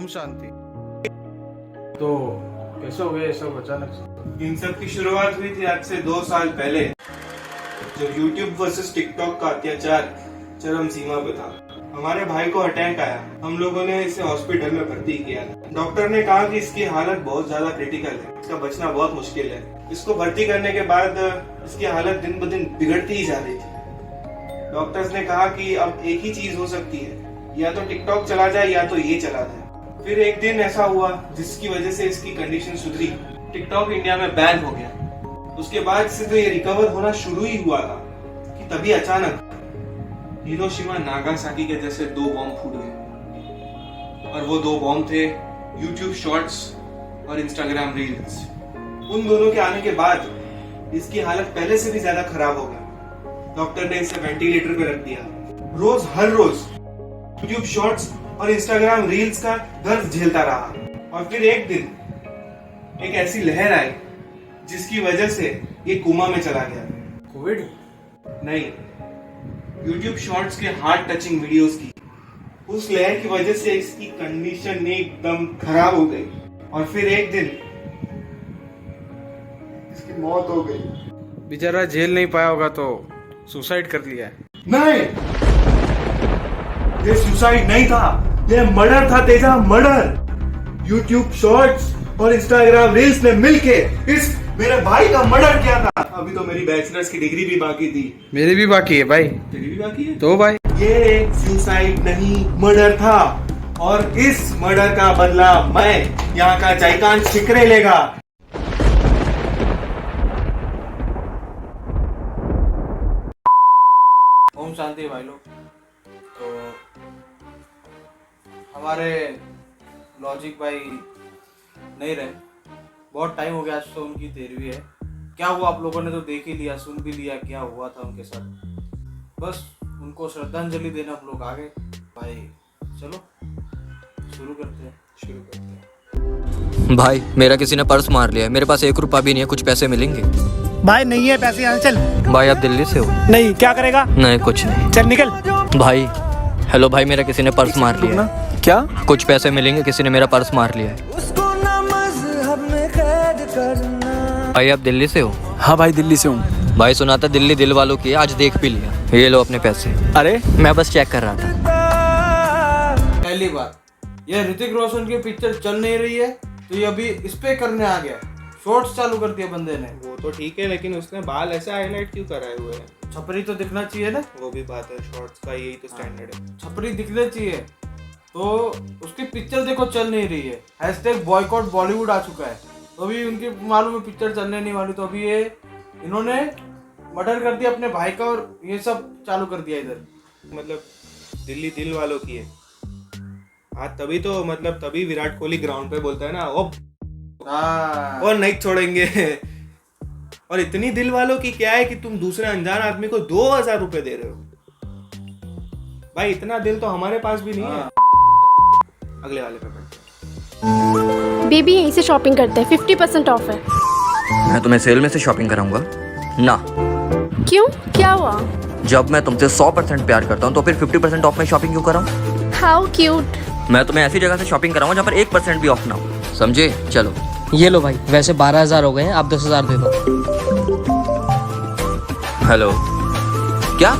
ओम शांति। तो कैसे हो गया ये सब अचानक से? इन सब की शुरुआत हुई थी आज से 2 साल पहले, जब YouTube वर्सेस TikTok का अत्याचार चरम सीमा पे था। हमारे भाई को अटैक आया, हम लोगों ने इसे हॉस्पिटल में भर्ती किया। डॉक्टर ने कहा कि इसकी हालत बहुत ज्यादा क्रिटिकल है, इसका बचना बहुत मुश्किल है। इसको भर्ती करने के बाद इसकी हालत दिन ब दिन बिगड़ती ही जा रही थी। डॉक्टर्स ने कहा कि अब एक ही चीज हो सकती है, या तो TikTok चला जाए या तो ये चला जाए। फिर एक दिन ऐसा हुआ जिसकी वजह से इसकी कंडीशन सुधरी। TikTok इंडिया में बैन हो गया। उसके बाद से तो ये रिकवर होना शुरू ही हुआ था कि तभी अचानक हिरोशिमा नागासाकी के जैसे 2 बॉम्ब फूट गए। और वो 2 बॉम्ब थे YouTube शॉर्ट्स और Instagram रील्स। उन दोनों के आने के बाद इसकी हालत पहले से भी ज्यादा खराब हो गई। डॉक्टर ने इसे वेंटिलेटर पे रख दिया। हर रोज YouTube शॉर्ट्स और Instagram रील्स का दर्द झेलता रहा। और फिर एक दिन एक ऐसी लहर आई जिसकी वजह से ये कोमा में चला गया। कोविड? नहीं, YouTube शॉर्ट्स के हार्ट टचिंग वीडियोस की। उस लहर की वजह से इसकी कंडीशन एकदम खराब हो गई। और फिर एक दिन इसकी मौत हो गई। बेचारा झेल नहीं पाया होगा तो सुसाइड कर लिया है। नहीं, ये सुसाइड नहीं था, ये मर्डर था तेजा, मर्डर। YouTube शॉर्ट्स और Instagram रील्स ने मिलके इस मेरे भाई का मर्डर किया था। अभी तो मेरी बैचलर्स की डिग्री भी बाकी थी। मेरी भी बाकी है भाई। तेरी भी बाकी है? तो भाई ये सुसाइड नहीं, मर्डर था। और इस मर्डर का बदला मैं, यहाँ का जयकांत शिकरे, लेगा। ओम शांति भाई लोग। तो हमारे लॉजिक भाई नहीं रहे, बहुत टाइम हो गया। आज तो उनकी 13वीं है। क्या हुआ आप लोगों ने तो देख ही लिया, सुन भी लिया क्या हुआ था उनके साथ। बस उनको श्रद्धांजलि देना हम लोग आ गए भाई। चलो शुरू करते हैं। भाई मेरा किसी ने पर्स मार लिया है, मेरे पास 1 रुपया भी नहीं है, कुछ पैसे मिलेंगे? भाई नहीं है पैसे, यहाँ चल। भाई आप दिल्ली से हो? नहीं, क्या करेगा? नहीं कुछ नहीं। चल निकल। भाई हेलो भाई, मेरा किसी ने पर्स मार लिया है। क्या? कुछ पैसे मिलेंगे, किसी ने मेरा पर्स मार लिया है। भाई आप दिल्ली से हो? हाँ भाई दिल्ली से हूँ। भाई सुना था दिल्ली दिल वालों की है, आज देख भी लिया। ये लो अपने पैसे। अरे मैं बस चेक कर रहा था। पहली बात, ये ऋतिक रोशन की पिक्चर चल नहीं रही है तो ये अभी इस पे करने आ गया। शॉर्ट्स चालू कर दिया बंदे ने। वो तो ठीक है, लेकिन उसने बाल ऐसे हाईलाइट क्यों कराए हुए हैं? छपरी तो दिखना चाहिए ना। वो भी बात है, शॉर्ट्स का यही तो स्टैंडर्ड है। छपरी दिखना चाहिए। तो उसकी पिक्चर देखो चल नहीं रही है। हैशटैग बॉयकॉट बॉलीवुड आ चुका है। तो अभी उनकी मालूम है पिक्चर चलने नहीं वाली, तो अभी ये इन्होंने मर्डर कर दिया अपने भाई का और ये सब चालू कर दिया इधर। मतलब दिल्ली दिल वालों की है। हाँ तभी तो, मतलब तभी विराट कोहली ग्राउंड पे बोलता है ना, ओ और नहीं छोड़ेंगे। और इतनी दिल वालों की क्या है कि तुम दूसरे अनजान आदमी को 2000 रुपए दे रहे हो। भाई इतना दिल तो हमारे पास भी नहीं है। अगले वाले पे बढ़ते हैं। बेबी यहीं से शॉपिंग करते हैं, 50% ऑफ है। मैं तुम्हें सेल में से शॉपिंग कराऊंगा ना। क्यों, क्या हुआ? जब मैं तुमसे 100% प्यार करता हूँ तो फिर 50% ऑफ में शॉपिंग क्यों कराऊं? How cute. मैं तुम्हें ऐसी जगह से शॉपिंग कराऊंगा जहाँ पर 1% भी ऑफ ना हो, समझे? चलो ये लो भाई, वैसे 12,000 हो गए हैं, आप 10,000 दे दो। हेलो, क्या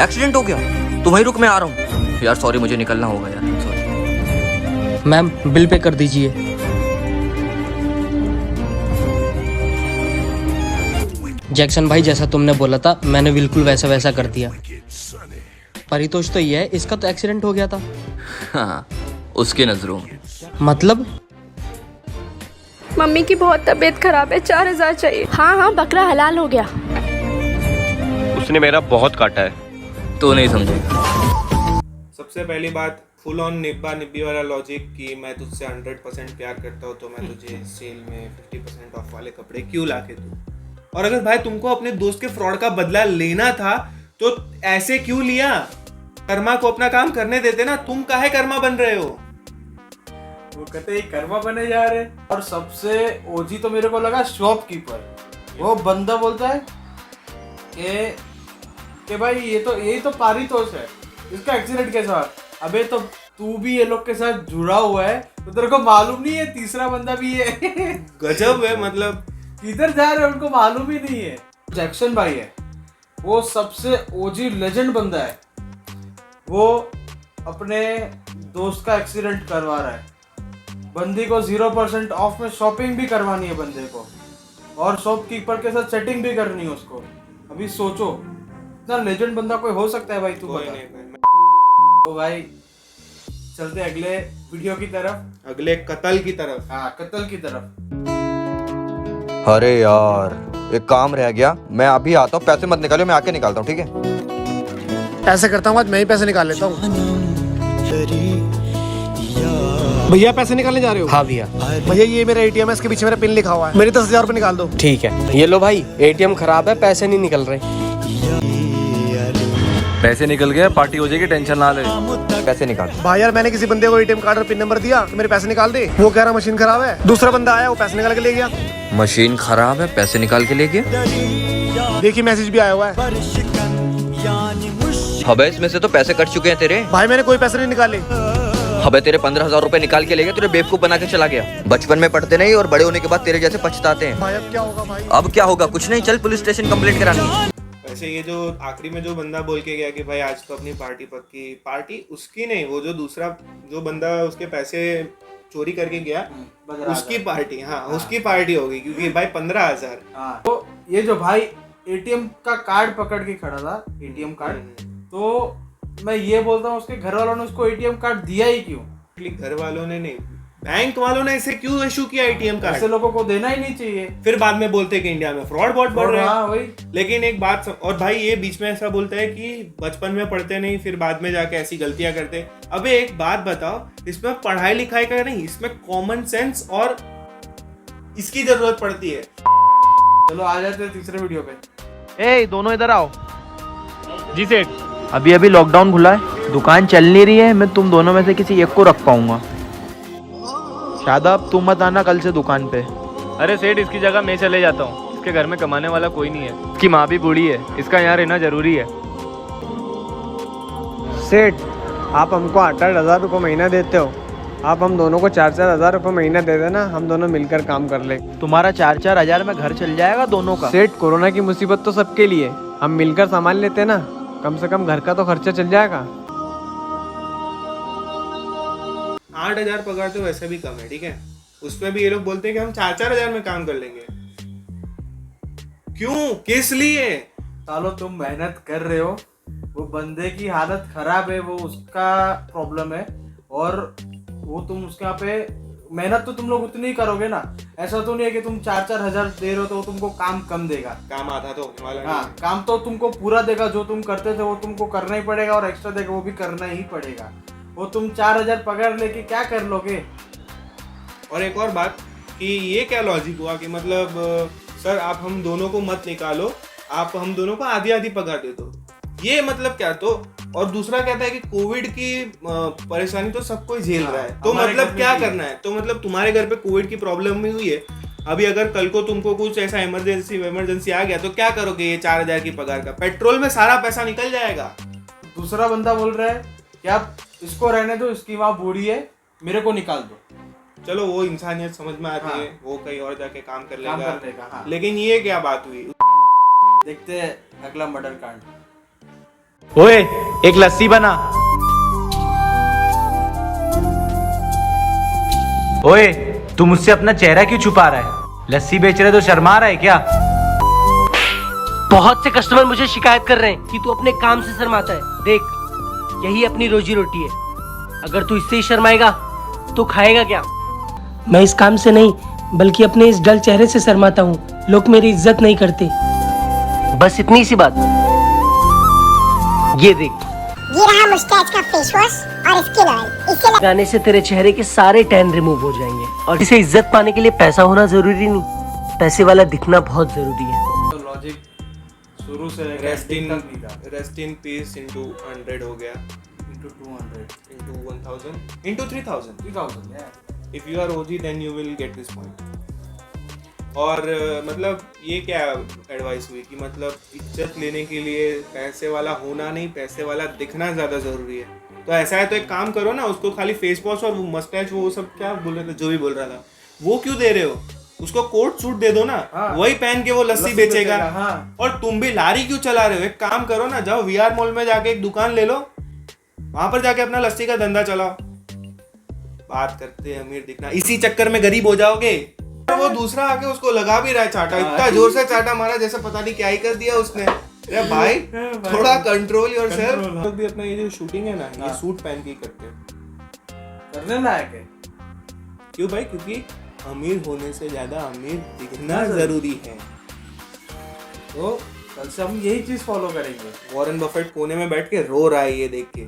एक्सीडेंट हो गया? तो वहीं रुक, मैं आ रहा हूँ। यार सॉरी, मुझे निकलना होगा यार, सॉरी। मैम बिल पे कर दीजिए। जैक्सन भाई जैसा तुमने बोला था मैंने बिल्कुल वैसा वैसा कर दिया। परितोष तो ये है, इसका तो एक्सीडेंट हो गया था। हाँ, उसकी नजरों में। मतलब? मम्मी की बहुत तबीयत खराब है, 4,000 चाहिए। हाँ हाँ, बकरा हलाल हो गया। उसने मेरा बहुत काटा है। तो नहीं समझेगा। सबसे पहली बात, फुल ऑन निब्बा निब्बी वाला लॉजिक कि मैं तुझसे 100% प्यार करता हूँ तो मैं तुझे सेल में 50% ऑफ वाले कपड़े क्यों ला के दूँ। और अगर भाई तुमको अपने दोस्त के फ्रॉड का बदला लेना था तो ऐसे क्यों लिया? कर्मा को अपना काम करने देते ना, तुम काहे कर्मा बन रहे हो? वो कहते ही कर्मा बने जा रहे। और सबसे ओजी तो मेरे को लगा शॉपकीपर। वो बंदा बोलता है कि भाई ये तो यही तो पारितोष है, इसका एक्सीडेंट कैसा हुआ? अबे तो तू भी ये लोग के साथ जुड़ा हुआ है तो तेरे को मालूम नहीं है तीसरा बंदा भी है। गजब है, मतलब किधर जा रहे हैं उनको मालूम ही नहीं है। जैक्सन भाई है वो सबसे ओजी लेजेंड बंदा है। वो अपने दोस्त का एक्सीडेंट करवा रहा है, बंदी को 0% ऑफ में शॉपिंग भी करवानी है बंदे को, और शॉपकीपर के साथ सेटिंग भी करनी है उसको। अभी सोचो इतना लेजेंड बंदा कोई हो सकता है भाई, तू कोई बता। नहीं भाई। तो भाई चलते अगले वीडियो की तरफ, अगले कत्ल की तरफ। हाँ कत्ल की तरफ। अरे यार एक काम रह गया, मैं अभी आता हूँ, पैसे मत निकालो, मैं आके निकालता हूँ, ठीक है? ऐसे करता हूँ आज मैं ही पैसे निकाल लेता हूँ। भैया पैसे निकालने जा रहे हो? हाँ भैया। भैया ये मेरा ATM है, इसके पीछे मेरा पिन लिखा हुआ है, मेरे 10,000 रुपये निकाल दो। ठीक है, ये लो भाई, ATM खराब है, पैसे नहीं निकल रहे। पैसे निकल गए, पार्टी हो जाएगी, टेंशन ना ले। पैसे निकाल। भाई यार मैंने किसी बंदे को ATM कार्ड और पिन नंबर दिया तो मेरे पैसे निकाल दे, वो कह रहा मशीन खराब है। दूसरा बंदा आया वो पैसे निकाल के ले गया। मशीन खराब है, पैसे निकाल के ले गया। देखिए मैसेज भी आया हुआ है। अबे इसमें से तो पैसे कट चुके हैं तेरे। भाई मैंने कोई पैसे नहीं निकाले। अबे तेरे 15,000 रुपए निकाल के ले गया, तेरे बेवकूफ बना के चला गया। बचपन में पढ़ते नहीं और बड़े होने के बाद तेरे जैसे पछताते हैं। भाई अब क्या होगा भाई? अब क्या होगा? कुछ नहीं, चल पुलिस स्टेशन कंप्लेंट करानी है। वैसे ये जो आखिरी में जो बंदा बोल के गया कि भाई आज तो अपनी पार्टी पक्की, पार्टी उसकी नहीं, वो जो दूसरा जो बंदा उसके पैसे चोरी करके गया उसकी पार्टी। हाँ उसकी पार्टी होगी, क्योंकि भाई 15,000। हाँ तो ये जो भाई ATM का कार्ड पकड़ के खड़ा था, ATM कार्ड, तो मैं ये बोलता हूँ उसके घर वालों ने उसको ATM कार्ड दिया ही क्यों? घर वालों ने नहीं, बैंक वालों ने इसे क्यों इशू किया ATM कार्ड? ऐसे लोगों को देना ही नहीं चाहिए। फिर बाद में बोलते हैं कि इंडिया में फ्रॉड बहुत बढ़ रहा है। हाँ वही। लेकिन एक बात और भाई ये बीच में ऐसा बोलता है कि बचपन में पढ़ते नहीं, फिर बाद में जाके ऐसी गलतियां करते। अबे एक बात बताओ, इसमें पढ़ाई लिखाई का नहीं, इसमें कॉमन सेंस और इसकी जरूरत पड़ती है। चलो आ जाते हैं तीसरे वीडियो पे। ए दोनों इधर आओ। जी सेठ। अभी अभी लॉकडाउन खुला है, दुकान चल नहीं रही है, मैं तुम दोनों में से किसी एक को रख पाऊंगा। शादाब तुम मत आना कल से दुकान पे। अरे सेठ, इसकी जगह मैं चले जाता हूँ, इसके घर में कमाने वाला कोई नहीं है, इसकी माँ भी बूढ़ी है, इसका यहाँ रहना जरूरी है। सेठ आप हमको 8,000 रुपये महीना देते हो, आप हम दोनों को 4-4 हज़ार रुपये महीना दे देना, हम दोनों मिलकर काम कर ले। तुम्हारा 4-4 हज़ार में घर चल जाएगा दोनों का। सेठ कोरोना की मुसीबत तो सबके लिए, हम मिलकर संभाल लेते ना, कम से कम घर का तो खर्चा चल जाएगा। 8,000 पगार तो वैसे भी कम है, ठीक है? उसमें भी ये लोग बोलते हैं कि हम 4-4 हज़ार में काम कर लेंगे। क्यों, किस लिए? सालो तुम मेहनत कर रहे हो, वो बंदे की हालत खराब है, वो उसका प्रॉब्लम है, और वो तुम उसके यहाँ पे मेहनत तो तुम लोग उतनी ही करोगे ना। ऐसा तो नहीं है कि तुम 4-4 हज़ार दे रहे हो तो वो तुमको काम कम देगा। काम आधा तो होने वाला हाँ, काम तो तुमको पूरा देगा, जो तुम करते थे वो तुमको करना ही पड़ेगा, और एक्स्ट्रा देगा वो भी करना ही पड़ेगा। वो तुम 4,000 पगार लेके क्या कर लोगे? और एक और बात कि ये क्या लॉजिक हुआ कि मतलब सर आप हम दोनों को मत निकालो, आप हम दोनों को आधी आधी पगार दे दो, ये मतलब क्या? तो और दूसरा कहता है कि कोविड की परेशानी तो सब कोई झेल रहा है, तो मतलब क्या करना है? तो मतलब तुम्हारे घर पे कोविड की प्रॉब्लम भी हुई है, अभी अगर कल को तुमको कुछ ऐसा इमरजेंसी आ गया तो क्या करोगे? ये 4,000 की पगार का पेट्रोल में सारा पैसा निकल जाएगा। दूसरा बंदा बोल रहा है कि आप इसको रहने दो, इसकी माँ बूढ़ी है, मेरे को निकाल दो। चलो वो इंसानियत समझ में आती है, वो कहीं और जाके काम कर लेगा। हाँ। लेकिन ये क्या बात हुई? देखते हैं अगला मर्डर कांड। ओए एक लस्सी बना। ओए तू मुझसे अपना चेहरा क्यों छुपा रहा है? लस्सी बेच रहे तो शर्मा रहा है क्या? बहुत से कस्टमर मुझे शिकायत कर रहे हैं कि तू अपने काम से शर्माता है। देख यही अपनी रोजी रोटी है, अगर तू इससे ही शर्माएगा तो खाएगा क्या? मैं इस काम से नहीं बल्कि अपने इस डल चेहरे से शर्माता हूँ, लोग मेरी इज्जत नहीं करते, बस इतनी सी बात। ये देख, ये रहा मुस्टैच का फेस वॉश और स्किन ऑयल, इससे लगाने से तेरे चेहरे के सारे टैन रिमूव हो जाएंगे। और इसे इज्जत पाने के लिए पैसा होना जरूरी नहीं, पैसे वाला दिखना बहुत जरूरी है। तो लॉजिक शुरू से रेस्ट इन पीस into 100 हो गया, into 200 into 1,000 into 3,000. 3,000, yeah. If you are OG then you will get this point. और मतलब ये क्या एडवाइस हुई कि मतलब इज्जत लेने के लिए पैसे वाला होना नहीं, पैसे वाला दिखना ज़्यादा ज़रूरी है। तो ऐसा है तो एक काम करो ना, उसको खाली फेस वॉश और वो मस्टैच वो सब क्या बोल रहे थे, जो भी बोल रहा था, वो क्यों दे रहे हो? उसको कोट सूट दे दो ना। हाँ। वही पहन के वो लस्सी बेचेगा। हाँ। और तुम भी लारी क्यों चला रहे हो? एक काम करो ना, जाओ VR मॉल में जाके एक दुकान ले लो, वहां पर जाके अपना लस्सी का धंधा चलाओ। बात करते हैं अमीर दिखना, इसी चक्कर में गरीब हो जाओगे। वो दूसरा आके उसको लगा भी रहा है चाटा, इतना जोर से चाटा मारा जैसे पता नहीं क्या ही कर दिया उसने। अरे भाई थोड़ा कंट्रोल योरसेल्फ। लोग भी अपना ये जो शूटिंग है ना, ये सूट पहन के ही करते हैं। करने लायक है। क्यों भाई? क्योंकि अमीर होने से ज्यादा अमीर दिखना जरूरी है। तो कल से हम यही चीज फॉलो करेंगे। वॉरेन बफेट कोने में बैठ के रो रहा है ये देख के।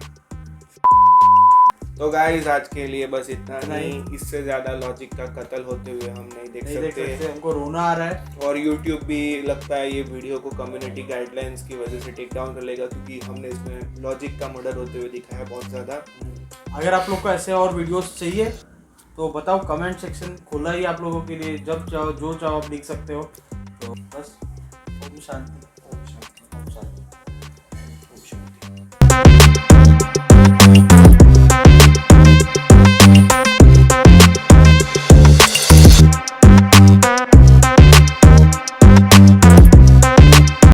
तो गाइस आज के लिए बस इतना नहीं, इससे ज्यादा लॉजिक का कत्ल होते हुए हम नहीं देख सकते। हमको रोना आ रहा है। और YouTube भी लगता है ये वीडियो को कम्युनिटी गाइडलाइंस की वजह से टेक डाउन कर लेगा, क्योंकि हमने इसमें लॉजिक का मर्डर होते हुए दिखाया बहुत ज्यादा। अगर आप लोग को ऐसे और वीडियोस चाहिए तो बताओ, कमेंट सेक्शन खुला ही आप लोगों के लिए, जब चाहो जो चाहो आप लिख सकते हो। तो बस ओम शांति।